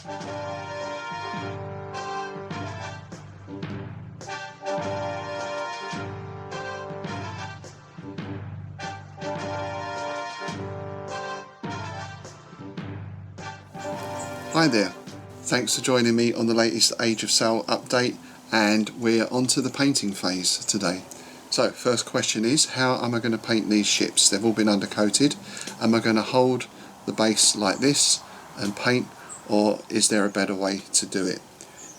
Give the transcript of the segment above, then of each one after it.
Hi there, thanks for joining me on the latest Age of Sail update, and we're on to the painting phase today. So first question is, how am I going to paint these ships? They've all been undercoated. Am I going to hold the base like this and paint, or is there a better way to do it?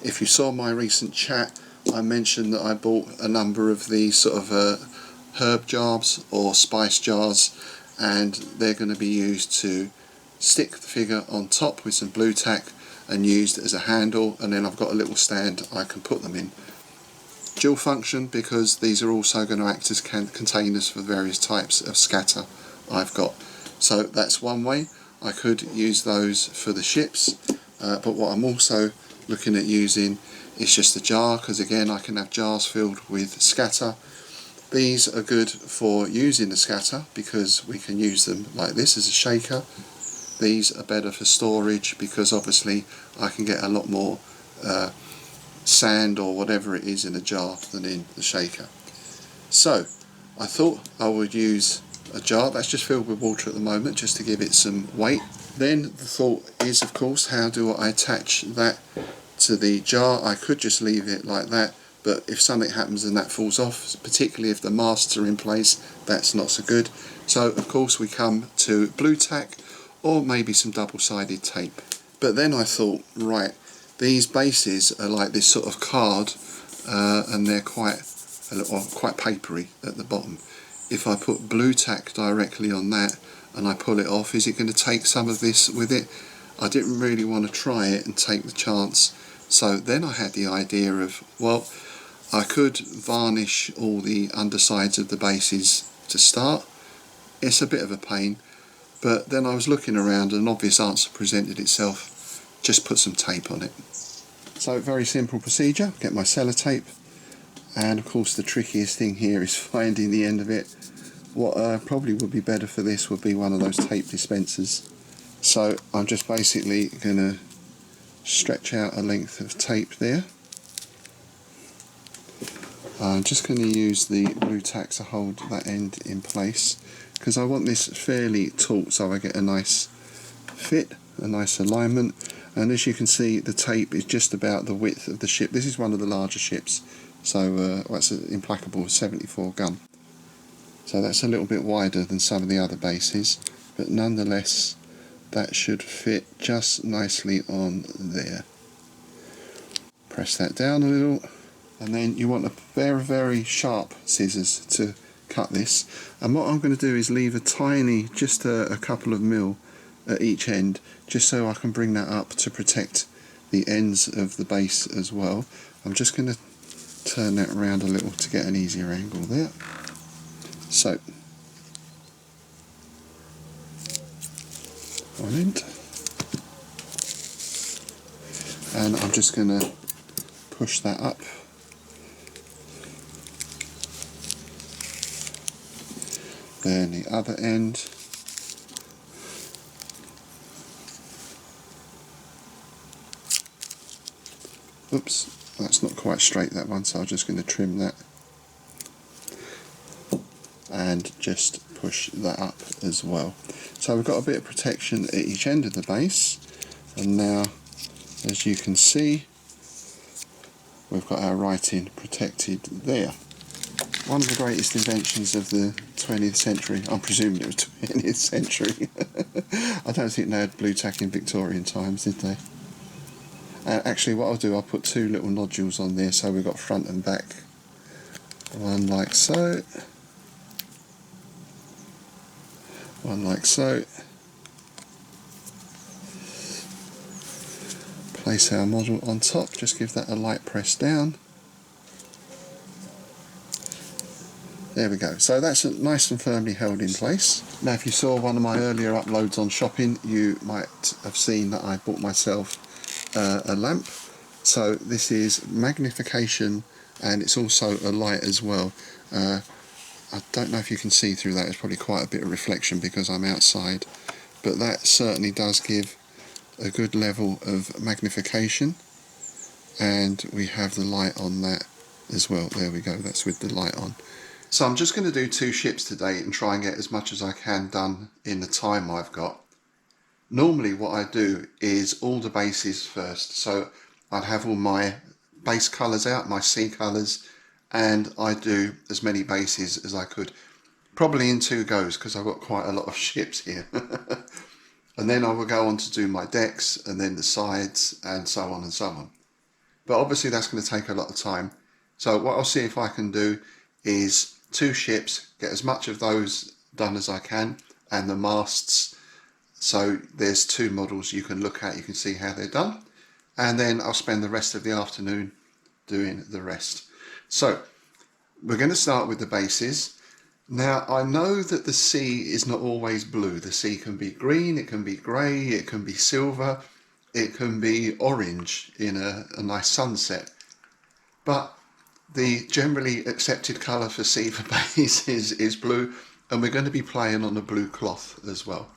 If you saw my recent chat, I mentioned that I bought a number of these sort of herb jars or spice jars, and they're going to be used to stick the figure on top with some blue tack and used as a handle, and then I've got a little stand I can put them in. Dual function, because these are also going to act as containers for various types of scatter I've got. So that's one way. I could use those for the ships, but what I'm also looking at using is just a jar, because again I can have jars filled with scatter. These are good for using the scatter because we can use them like this as a shaker. These are better for storage because obviously I can get a lot more sand or whatever it is in a jar than in the shaker. So I thought I would use a jar that's just filled with water at the moment, just to give it some weight. Then the thought is, of course, how do I attach that to the jar? I could just leave it like that, but if something happens and that falls off, particularly if the masts are in place, that's not so good. So of course we come to blue tack, or maybe some double-sided tape. But then I thought, right, these bases are like this sort of card, and they're quite papery at the bottom. If I put blue tack directly on that and I pull it off, is it going to take some of this with it? I didn't really want to try it and take the chance. So then I had the idea of, well, I could varnish all the undersides of the bases to start. It's a bit of a pain. But then I was looking around and an obvious answer presented itself: just put some tape on it. So very simple procedure, get my sellotape, and of course the trickiest thing here is finding the end of it. What probably would be better for this would be one of those tape dispensers. So I'm just basically going to stretch out a length of tape there. I'm just going to use the blue tack to hold that end in place, because I want this fairly taut so I get a nice fit, a nice alignment. And as you can see, the tape is just about the width of the ship. This is one of the larger ships, so it's an Implacable 74 gun. So that's a little bit wider than some of the other bases, but nonetheless that should fit just nicely on there. Press that down a little, and then you want a very sharp scissors to cut this. And what I'm going to do is leave a tiny, just a couple of mil at each end, just so I can bring that up to protect the ends of the base as well. I'm just going to turn that around a little to get an easier angle there. So one end, and I'm just going to push that up. Then the other end. Oops, that's not quite straight, that one, so I'm just going to trim that and just push that up as well. So we've got a bit of protection at each end of the base, and now, as you can see, we've got our writing protected there. One of the greatest inventions of the 20th century, I'm presuming it was 20th century. I don't think they had blue tack in Victorian times, did they? Actually, what I'll do, I'll put two little nodules on there, so we've got front and back. One like so. One like so. Place our model on top, just give that a light press down. There we go. So that's nice and firmly held in place. Now, if you saw one of my earlier uploads on shopping, you might have seen that I bought myself a lamp. So this is magnification, and it's also a light as well. I don't know if you can see through that. It's probably quite a bit of reflection because I'm outside, but that certainly does give a good level of magnification, and we have the light on that as well. There we go, that's with the light on. So I'm just going to do 2 ships today and try and get as much as I can done in the time I've got. Normally what I do is all the bases first, so I'd have all my base colours out, my sea colours, and I do as many bases as I could, probably in 2 goes because I've got quite a lot of ships here. And then I will go on to do my decks and then the sides and so on and so on. But obviously that's going to take a lot of time. So what I'll see if I can do is 2 ships, get as much of those done as I can, and the masts. So there's 2 models you can look at, you can see how they're done. And then I'll spend the rest of the afternoon doing the rest. So we're going to start with the bases. Now I know that the sea is not always blue. The sea can be green, it can be grey, it can be silver, it can be orange in a nice sunset. But the generally accepted colour for sea for base is blue, and we're going to be playing on a blue cloth as well.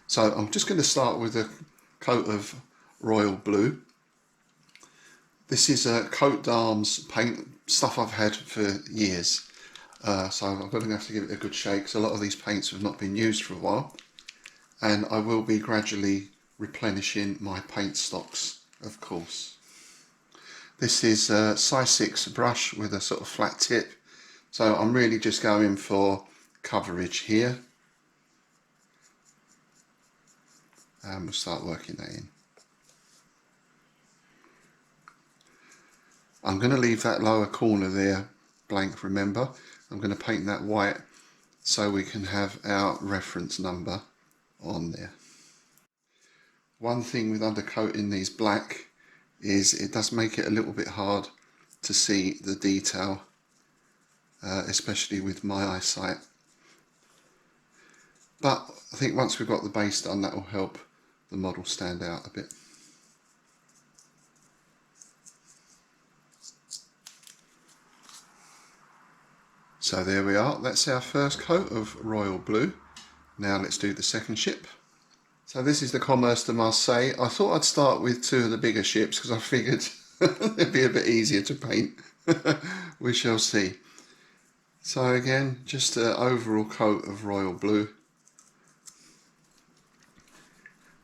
So I'm just going to start with a coat of royal blue. This is a coat d'arms paint, stuff I've had for years. So I'm going to have to give it a good shake, because a lot of these paints have not been used for a while. And I will be gradually replenishing my paint stocks, of course. This is a size 6 brush with a sort of flat tip. So I'm really just going for coverage here. And we'll start working that in. I'm going to leave that lower corner there blank, remember. I'm going to paint that white so we can have our reference number on there. One thing with undercoating these black is it does make it a little bit hard to see the detail, especially with my eyesight. But I think once we've got the base done, that will help the model stand out a bit. So there we are, that's our first coat of royal blue. Now let's do the second ship. So this is the Commerce de Marseille. I thought I'd start with 2 of the bigger ships because I figured it'd be a bit easier to paint. We shall see. So again, just an overall coat of royal blue.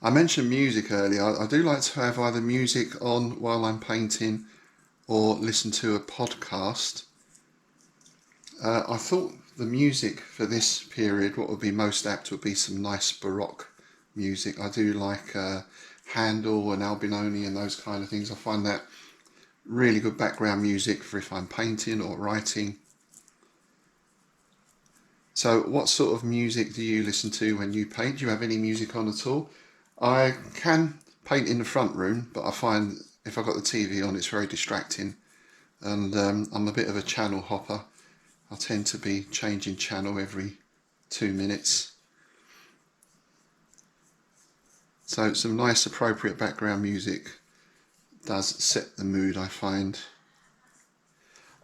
I mentioned music earlier. I do like to have either music on while I'm painting or listen to a podcast. I thought the music for this period, what would be most apt would be some nice Baroque music. I do like Handel and Albinoni and those kind of things. I find that really good background music for if I'm painting or writing. So what sort of music do you listen to when you paint? Do you have any music on at all? I can paint in the front room, but I find if I've got the TV on, it's very distracting. And I'm a bit of a channel hopper. I tend to be changing channel every 2 minutes. So some nice appropriate background music does set the mood, I find.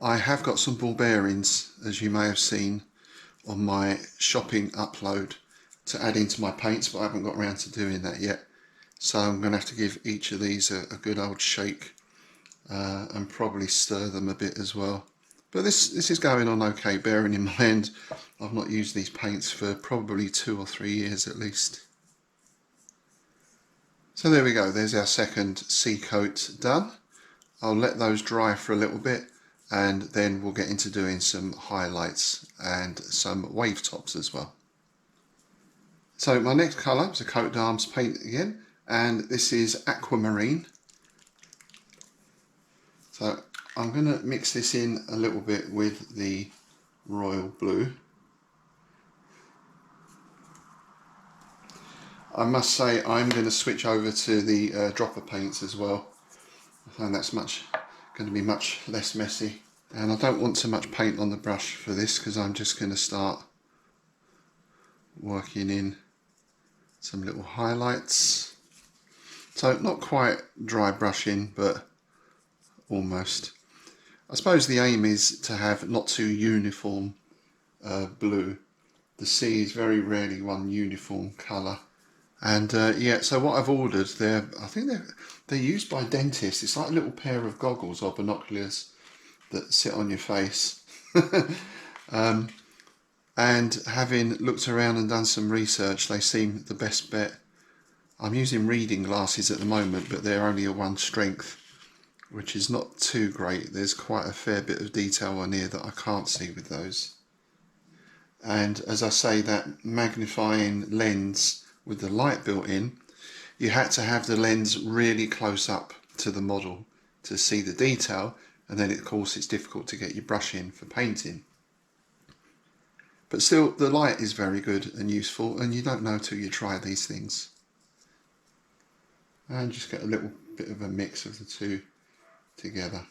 I have got some ball bearings, as you may have seen on my shopping upload, to add into my paints, but I haven't got around to doing that yet. So I'm going to have to give each of these a good old shake and probably stir them a bit as well. But this is going on okay, bearing in mind I've not used these paints for probably 2 or 3 years at least. So there we go, there's our second sea coat done. I'll let those dry for a little bit and then we'll get into doing some highlights and some wave tops as well. So my next colour is a coat d'arms paint again, and this is aquamarine. So I'm going to mix this in a little bit with the royal blue. I must say I'm going to switch over to the dropper paints as well. I find that's going to be much less messy. And I don't want too much paint on the brush for this because I'm just going to start working in some little highlights. So not quite dry brushing, but almost. I suppose the aim is to have not too uniform blue. The sea is very rarely one uniform colour, And yeah, so what I've ordered, I think they're used by dentists. It's like a little pair of goggles or binoculars that sit on your face. And having looked around and done some research, they seem the best bet. I'm using reading glasses at the moment, but they're only a 1 strength, which is not too great. There's quite a fair bit of detail on here that I can't see with those. And as I say, that magnifying lens with the light built in, you had to have the lens really close up to the model to see the detail, and then of course it's difficult to get your brush in for painting. But still, the light is very good and useful, and you don't know till you try these things. And just get a little bit of a mix of the two together.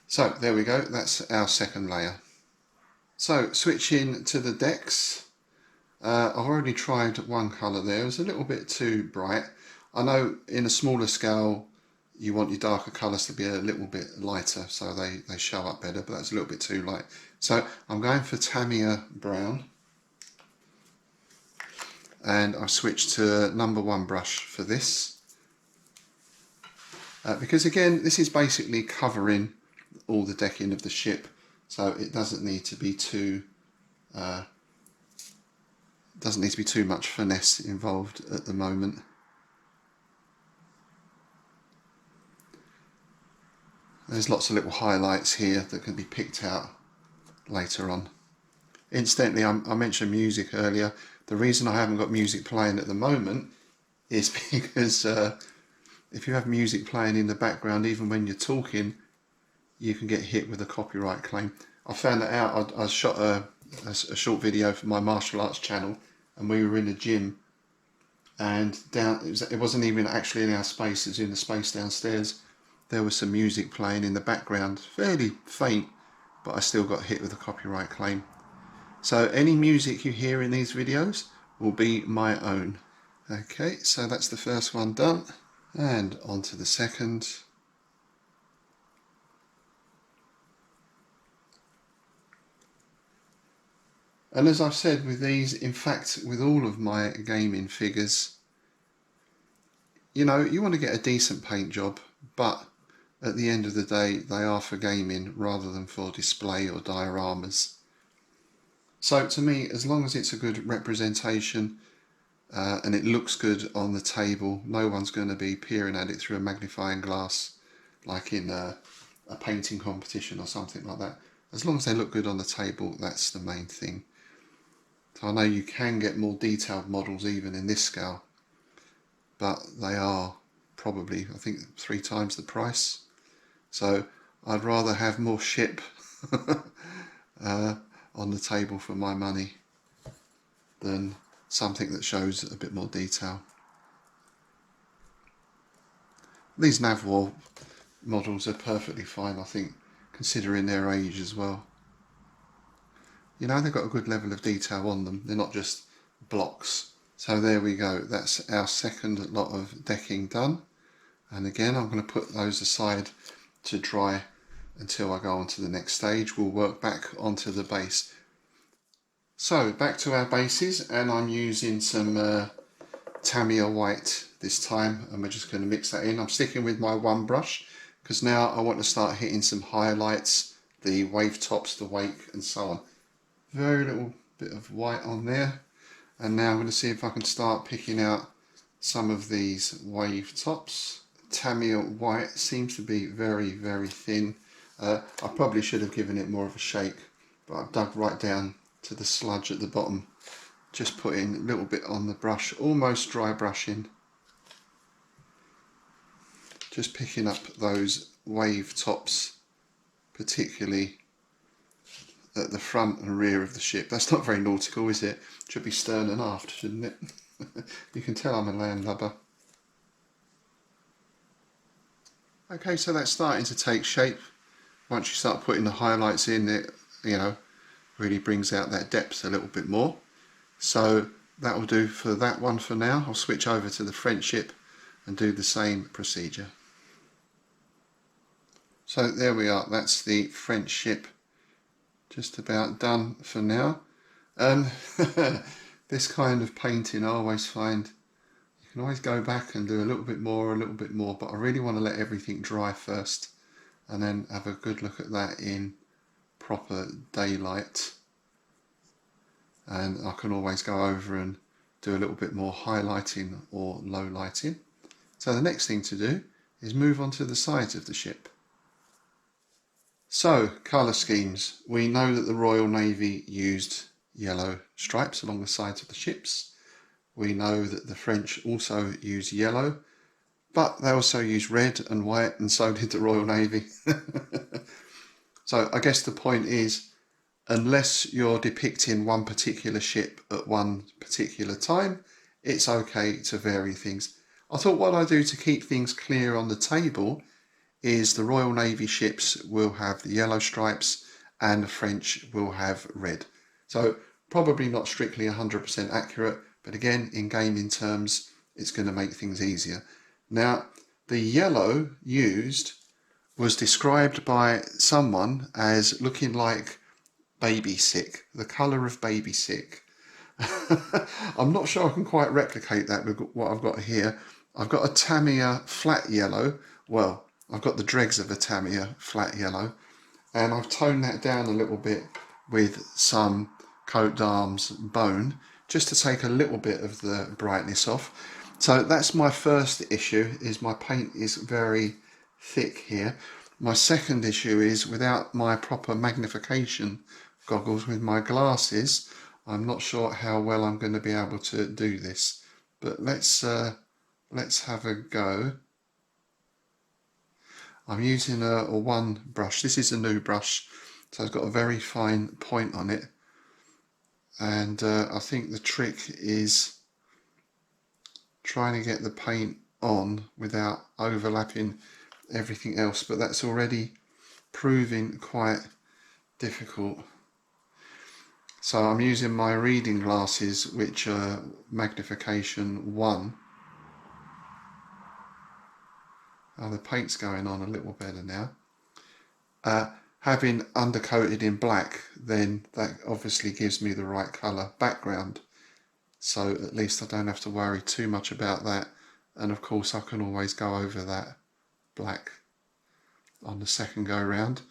So there we go, that's our second layer. So switching to the decks, I've already tried one colour there. It was a little bit too bright. I know in a smaller scale you want your darker colours to be a little bit lighter so they show up better, but that's a little bit too light. So I'm going for Tamiya Brown, and I've switched to number 1 brush for this. Because again, this is basically covering all the decking of the ship, so it doesn't need to be too much finesse involved at the moment. There's lots of little highlights here that can be picked out later on. Incidentally, I mentioned music earlier. The reason I haven't got music playing at the moment is because if you have music playing in the background, even when you're talking, you can get hit with a copyright claim. I found that out. I shot a short video for my martial arts channel, and we were in a gym, and it wasn't even actually in our space, it was in the space downstairs. There was some music playing in the background, fairly faint, but I still got hit with a copyright claim. So any music you hear in these videos will be my own. Okay, so that's the first one done, and on to the second. And as I've said with these, in fact with all of my gaming figures, you know, you want to get a decent paint job, but at the end of the day they are for gaming rather than for display or dioramas. So to me, as long as it's a good representation and it looks good on the table, no one's going to be peering at it through a magnifying glass like in a painting competition or something like that. As long as they look good on the table, that's the main thing. So I know you can get more detailed models even in this scale, but they are probably, I think, 3 times the price. So I'd rather have more ship on the table for my money than something that shows a bit more detail. These Navwar models are perfectly fine, I think, considering their age as well. You know, they've got a good level of detail on them. They're not just blocks. So there we go. That's our second lot of decking done. And again, I'm going to put those aside to dry until I go on to the next stage. We'll work back onto the base. So back to our bases, and I'm using some Tamiya white this time, and we're just going to mix that in. I'm sticking with my 1 brush because now I want to start hitting some highlights, the wave tops, the wake, and so on. Very little bit of white on there, and now I'm going to see if I can start picking out some of these wave tops. Tamiya white seems to be very, very thin. I probably should have given it more of a shake, but I've dug right down to the sludge at the bottom, just putting a little bit on the brush, almost dry brushing, just picking up those wave tops, particularly at the front and rear of the ship. That's not very nautical, is it? Should be stern and aft, shouldn't it? You can tell I'm a landlubber. Okay, so that's starting to take shape. Once you start putting the highlights in, it, you know, really brings out that depth a little bit more. So that will do for that one for now. I'll switch over to the French ship and do the same procedure. So there we are, that's the French ship just about done for now. This kind of painting I always find you can always go back and do a little bit more, but I really want to let everything dry first and then have a good look at that in proper daylight, and I can always go over and do a little bit more highlighting or low lighting. So the next thing to do is move on to the sides of the ship. So, colour schemes. We know that the Royal Navy used yellow stripes along the sides of the ships. We know that the French also use yellow, but they also use red and white, and so did the Royal Navy. So I guess the point is, unless you're depicting one particular ship at one particular time, it's okay to vary things. I thought what I do to keep things clear on the table is the Royal Navy ships will have the yellow stripes and the French will have red. So probably not strictly 100% accurate, but again, in gaming terms, it's going to make things easier. Now, the yellow used was described by someone as looking like baby sick, the colour of baby sick. I'm not sure I can quite replicate that with what I've got here. I've got a Tamiya flat yellow. Well, I've got the dregs of a Tamiya flat yellow, and I've toned that down a little bit with some Coat d'Arms bone just to take a little bit of the brightness off. So that's my first issue, is my paint is very thick here. My second issue is without my proper magnification goggles with my glasses, I'm not sure how well I'm going to be able to do this. But let's have a go. I'm using a one brush. This is a new brush, so it's got a very fine point on it. And I think the trick is trying to get the paint on without overlapping everything else, but that's already proving quite difficult. So I'm using my reading glasses, which are magnification 1. Oh, the paint's going on a little better now. Having undercoated in black, then that obviously gives me the right colour background. So at least I don't have to worry too much about that. And of course I can always go over that black on the second go round.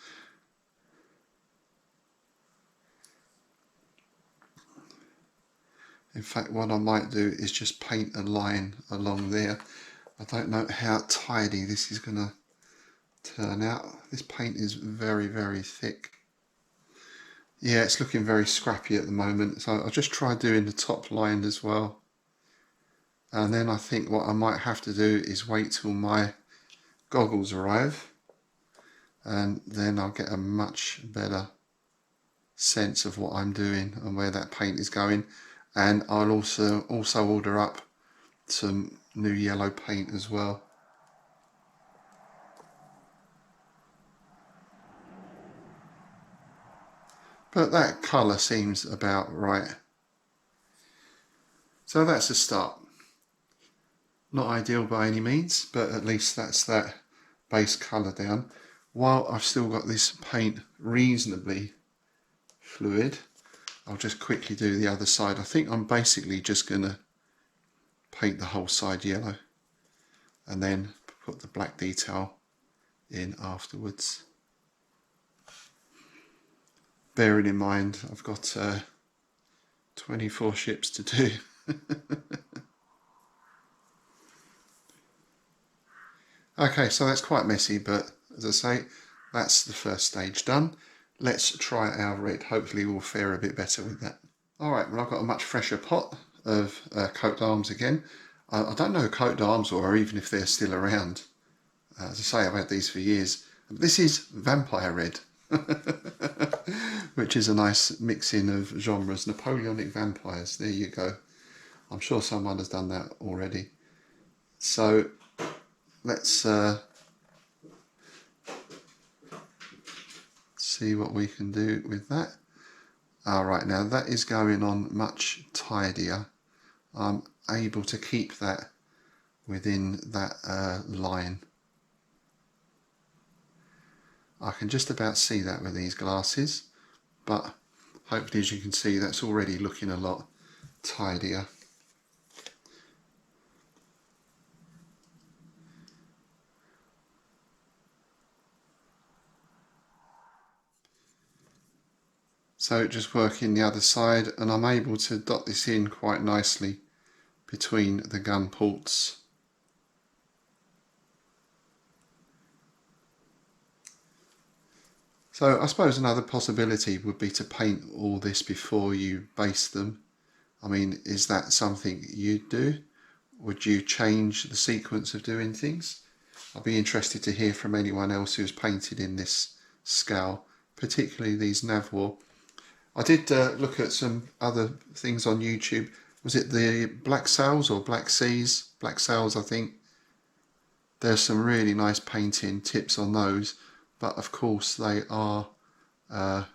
In fact, what I might do is just paint a line along there. I don't know how tidy this is going to turn out. This paint is very, very thick. Yeah, it's looking very scrappy at the moment, so I'll just try doing the top line as well. And then I think what I might have to do is wait till my goggles arrive, and then I'll get a much better sense of what I'm doing and where that paint is going. And I'll also order up some new yellow paint as well. But that colour seems about right. So that's a start. Not ideal by any means, but at least that's that base colour down. While I've still got this paint reasonably fluid, I'll just quickly do the other side. I think I'm basically just going to paint the whole side yellow and then put the black detail in afterwards. Bearing in mind I've got 24 ships to do. Okay, so that's quite messy, but as I say, that's the first stage done. Let's try our red. Hopefully we'll fare a bit better with that. Alright, well, I've got a much fresher pot of Coat d'Arms again. I don't know who Coat d'Arms or even if they're still around. As I say, I've had these for years. This is Vampire Red, which is a nice mixing of genres. Napoleonic vampires, there you go. I'm sure someone has done that already. So let's see what we can do with that. Alright, now that is going on much tidier. I'm able to keep that within that line. I can just about see that with these glasses, but hopefully, as you can see, that's already looking a lot tidier. So just working the other side, and I'm able to dot this in quite nicely between the gun ports. So I suppose another possibility would be to paint all this before you base them. I mean, is that something you'd do? Would you change the sequence of doing things? I'd be interested to hear from anyone else who's painted in this scale, particularly these Navwar. I did look at some other things on YouTube. Was it the Black Sails or Black Seas? Black Sails, I think. There's some really nice painting tips on those, but of course they are a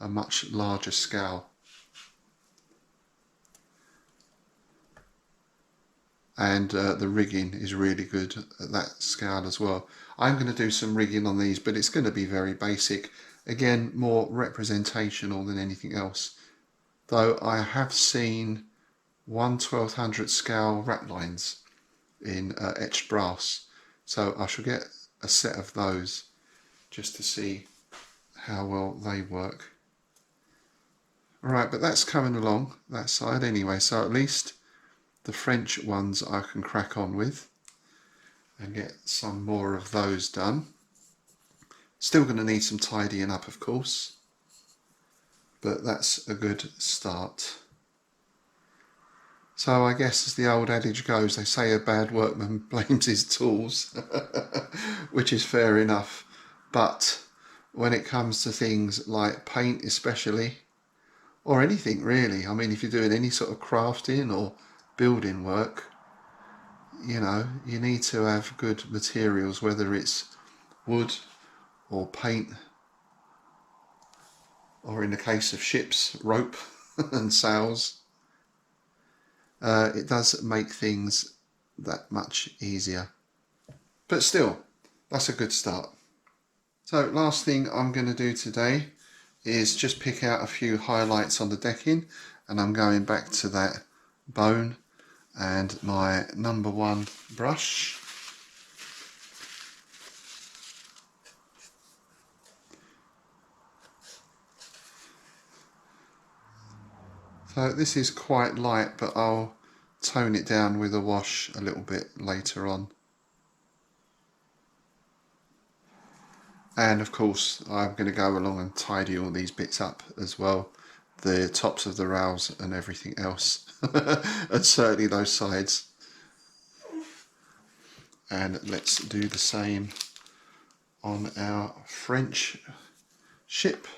much larger scale. And the rigging is really good at that scale as well. I'm going to do some rigging on these, but it's going to be very basic. Again, more representational than anything else. Though I have seen 1/1200 scale ratlines in etched brass, so I shall get a set of those just to see how well they work. Alright, but that's coming along that side anyway, so at least the French ones I can crack on with and get some more of those done. Still going to need some tidying up, of course, but that's a good start. So I guess, as the old adage goes, they say a bad workman blames his tools, which is fair enough. But when it comes to things like paint especially, or anything really, I mean, if you're doing any sort of crafting or building work, you know, you need to have good materials, whether it's wood or paint, or in the case of ships, rope and sails. It does make things that much easier. But still, that's a good start. So last thing I'm going to do today is just pick out a few highlights on the decking, and I'm going back to that bone and my #1 brush. So this is quite light, but I'll tone it down with a wash a little bit later on. And of course I'm going to go along and tidy all these bits up as well, the tops of the rails and everything else, and certainly those sides. And let's do the same on our French ship.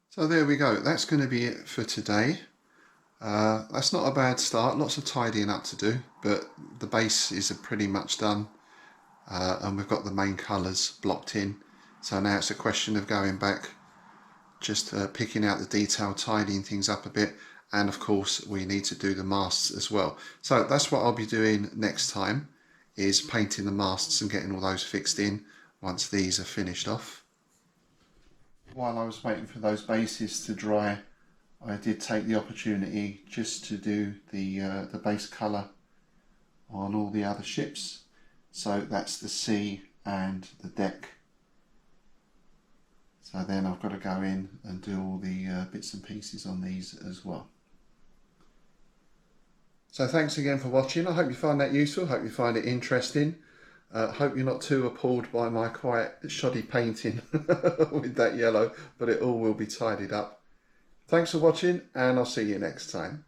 So there we go, that's going to be it for today. That's not a bad start, lots of tidying up to do, but the base is pretty much done, and we've got the main colours blocked in. So now it's a question of going back, just picking out the detail, tidying things up a bit, and of course we need to do the masts as well. So that's what I'll be doing next time, is painting the masts and getting all those fixed in once these are finished off. While I was waiting for those bases to dry, I did take the opportunity just to do the base colour on all the other ships. So that's the sea and the deck. So then I've got to go in and do all the bits and pieces on these as well. So thanks again for watching. I hope you find that useful, hope you find it interesting. Hope you're not too appalled by my quite shoddy painting with that yellow, but it all will be tidied up. Thanks for watching, and I'll see you next time.